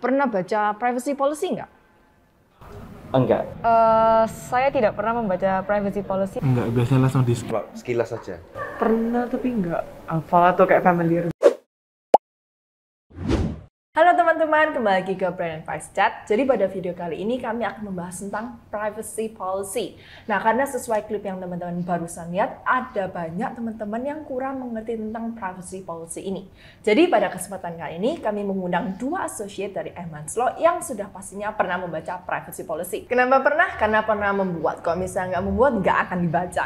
Pernah baca privacy policy nggak? Enggak. Saya tidak pernah membaca privacy policy. Enggak, biasanya langsung di Sekilas saja. pernah tapi enggak hafal atau kayak familiar. Halo teman-teman, kembali lagi ke Brand Advice Chat. Jadi pada video kali ini kami akan membahas tentang privacy policy. Nah, karena sesuai klip yang teman-teman barusan lihat, ada banyak teman-teman yang kurang mengerti tentang privacy policy ini. Jadi pada kesempatan kali ini kami mengundang dua associate dari Emans Law yang sudah pastinya pernah membaca privacy policy. Kenapa pernah? Karena pernah membuat. Kalau misalnya nggak membuat, nggak akan dibaca.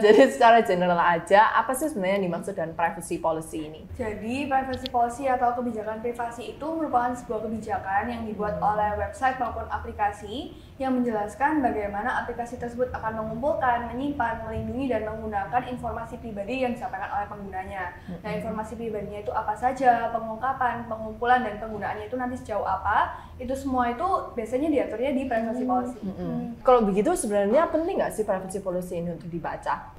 Jadi secara general aja, apa sih sebenarnya yang dimaksud dengan privacy policy ini? Jadi, privacy policy atau kebijakan privasi itu merupakan sebuah kebijakan yang dibuat oleh website maupun aplikasi yang menjelaskan bagaimana aplikasi tersebut akan mengumpulkan, menyimpan, melindungi, dan menggunakan informasi pribadi yang disampaikan oleh penggunanya. Nah, informasi pribadinya itu apa saja, pengungkapan, pengumpulan, dan penggunaannya itu nanti sejauh apa, itu semua itu biasanya diaturnya di privacy policy. Kalau begitu sebenarnya penting nggak sih privacy policy ini untuk dibaca?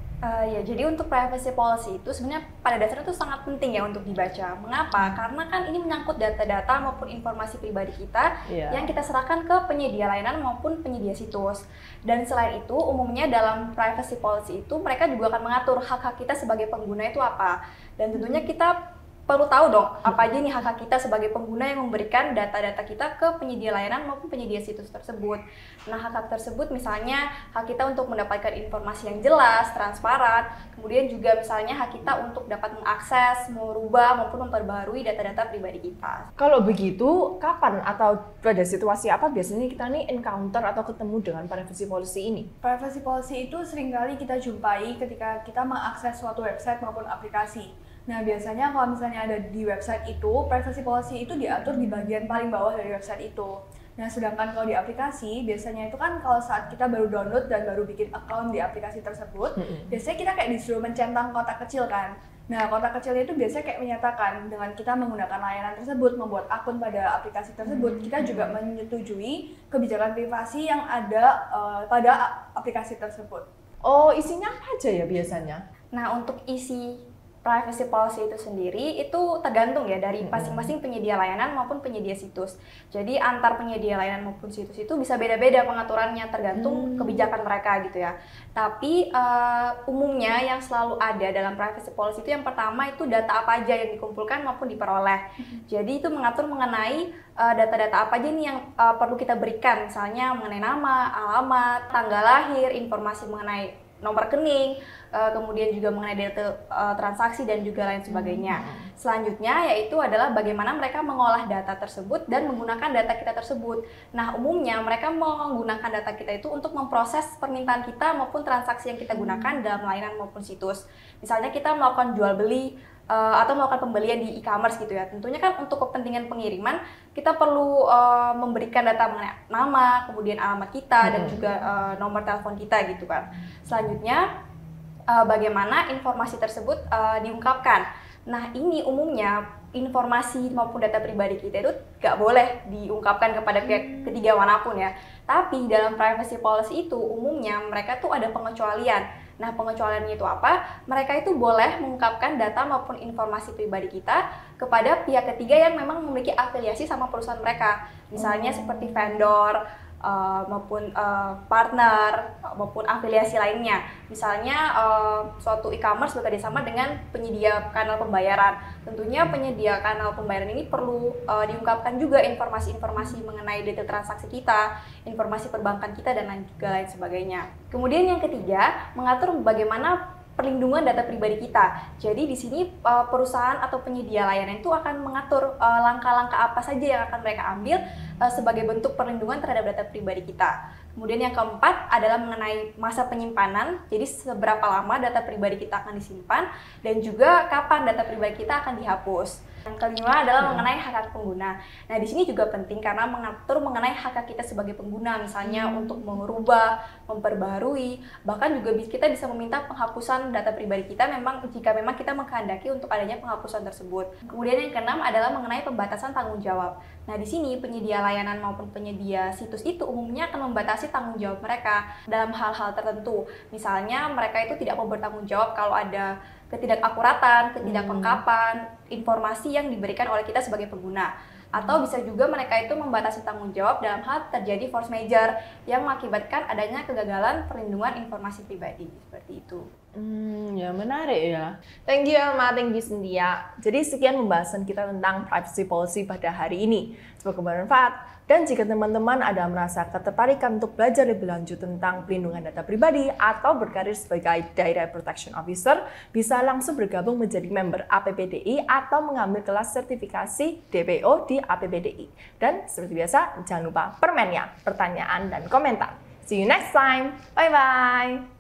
Ya, jadi untuk privacy policy itu sebenarnya pada dasarnya itu sangat penting ya untuk dibaca. Mengapa? Karena kan ini menyangkut data-data maupun informasi pribadi kita yang kita serahkan ke penyedia layanan maupun penyedia situs. Dan selain itu, umumnya dalam privacy policy itu mereka juga akan mengatur hak-hak kita sebagai pengguna itu apa. Dan tentunya kita perlu tahu dong apa aja nih hak-hak kita sebagai pengguna yang memberikan data-data kita ke penyedia layanan maupun penyedia situs tersebut. Nah, hak-hak tersebut misalnya hak kita untuk mendapatkan informasi yang jelas, transparan, kemudian juga misalnya hak kita untuk dapat mengakses, merubah maupun memperbarui data-data pribadi kita. Kalau begitu, kapan atau pada situasi apa biasanya kita nih encounter atau ketemu dengan privacy policy ini? Privacy policy itu seringkali kita jumpai ketika kita mengakses suatu website maupun aplikasi. Nah, biasanya kalau misalnya ada di website itu, privacy policy itu diatur di bagian paling bawah dari website itu. Nah, sedangkan kalau di aplikasi, biasanya itu kan kalau saat kita baru download dan baru bikin account di aplikasi tersebut, biasanya kita kayak disuruh mencentang kotak kecil kan. Nah, kotak kecilnya itu biasanya kayak menyatakan dengan kita menggunakan layanan tersebut, membuat akun pada aplikasi tersebut, kita juga menyetujui kebijakan privasi yang ada pada aplikasi tersebut. Oh, isinya apa aja ya biasanya? Nah, untuk isi privacy policy itu sendiri itu tergantung ya dari masing-masing penyedia layanan maupun penyedia situs. Jadi antar penyedia layanan maupun situs itu bisa beda-beda pengaturannya tergantung kebijakan mereka gitu ya. Tapi umumnya yang selalu ada dalam privacy policy itu yang pertama itu data apa aja yang dikumpulkan maupun diperoleh. Jadi itu mengatur mengenai data-data apa aja nih yang perlu kita berikan, misalnya mengenai nama, alamat, tanggal lahir, informasi mengenai nomor rekening, kemudian juga mengenai data transaksi dan juga lain sebagainya. Selanjutnya yaitu adalah bagaimana mereka mengolah data tersebut dan menggunakan data kita tersebut. Nah, umumnya mereka menggunakan data kita itu untuk memproses permintaan kita maupun transaksi yang kita gunakan dalam layanan maupun situs. Misalnya kita melakukan jual beli atau melakukan pembelian di e-commerce gitu ya. Tentunya kan untuk kepentingan pengiriman kita perlu memberikan data mengenai nama, kemudian alamat kita dan juga nomor telepon kita gitu kan. Selanjutnya bagaimana informasi tersebut diungkapkan. Nah, ini umumnya informasi maupun data pribadi kita itu nggak boleh diungkapkan kepada pihak ketiga manapun ya. Tapi dalam privacy policy itu umumnya mereka tuh ada pengecualian. Nah, pengecualiannya itu apa? Mereka itu boleh mengungkapkan data maupun informasi pribadi kita kepada pihak ketiga yang memang memiliki afiliasi sama perusahaan mereka. Misalnya seperti vendor, maupun partner, maupun afiliasi lainnya. Misalnya suatu e-commerce bekerjasama dengan penyedia kanal pembayaran. Tentunya penyedia kanal pembayaran ini perlu diungkapkan juga informasi-informasi mengenai detail transaksi kita, informasi perbankan kita, dan lain sebagainya. Kemudian yang ketiga, mengatur bagaimana perlindungan data pribadi kita. Jadi di sini perusahaan atau penyedia layanan itu akan mengatur langkah-langkah apa saja yang akan mereka ambil sebagai bentuk perlindungan terhadap data pribadi kita. Kemudian yang keempat adalah mengenai masa penyimpanan, jadi seberapa lama data pribadi kita akan disimpan dan juga kapan data pribadi kita akan dihapus. Yang kelima adalah mengenai hak-hak pengguna. Nah, di sini juga penting karena mengatur mengenai hak-hak kita sebagai pengguna, misalnya untuk merubah, memperbaharui, bahkan juga kita bisa meminta penghapusan data pribadi kita jika memang kita menghendaki untuk adanya penghapusan tersebut. Kemudian yang keenam adalah mengenai pembatasan tanggung jawab. Nah, di sini penyedia layanan maupun penyedia situs itu umumnya akan membatasi tanggung jawab mereka dalam hal-hal tertentu. Misalnya mereka itu tidak mau bertanggung jawab kalau ada ketidakakuratan, ketidaklengkapan informasi yang diberikan oleh kita sebagai pengguna. Atau bisa juga mereka itu membatasi tanggung jawab dalam hal terjadi force major yang mengakibatkan adanya kegagalan perlindungan informasi pribadi, seperti itu. Ya menarik ya. Thank you Alma, thank you Cynthia. Jadi sekian pembahasan kita tentang privacy policy pada hari ini. Semoga bermanfaat. Dan jika teman-teman ada merasa ketertarikan untuk belajar lebih lanjut tentang pelindungan data pribadi atau berkarir sebagai Data Protection Officer, bisa langsung bergabung menjadi member APPDI atau mengambil kelas sertifikasi DPO di APPDI. Dan seperti biasa, jangan lupa permennya, pertanyaan dan komentar. See you next time. Bye-bye.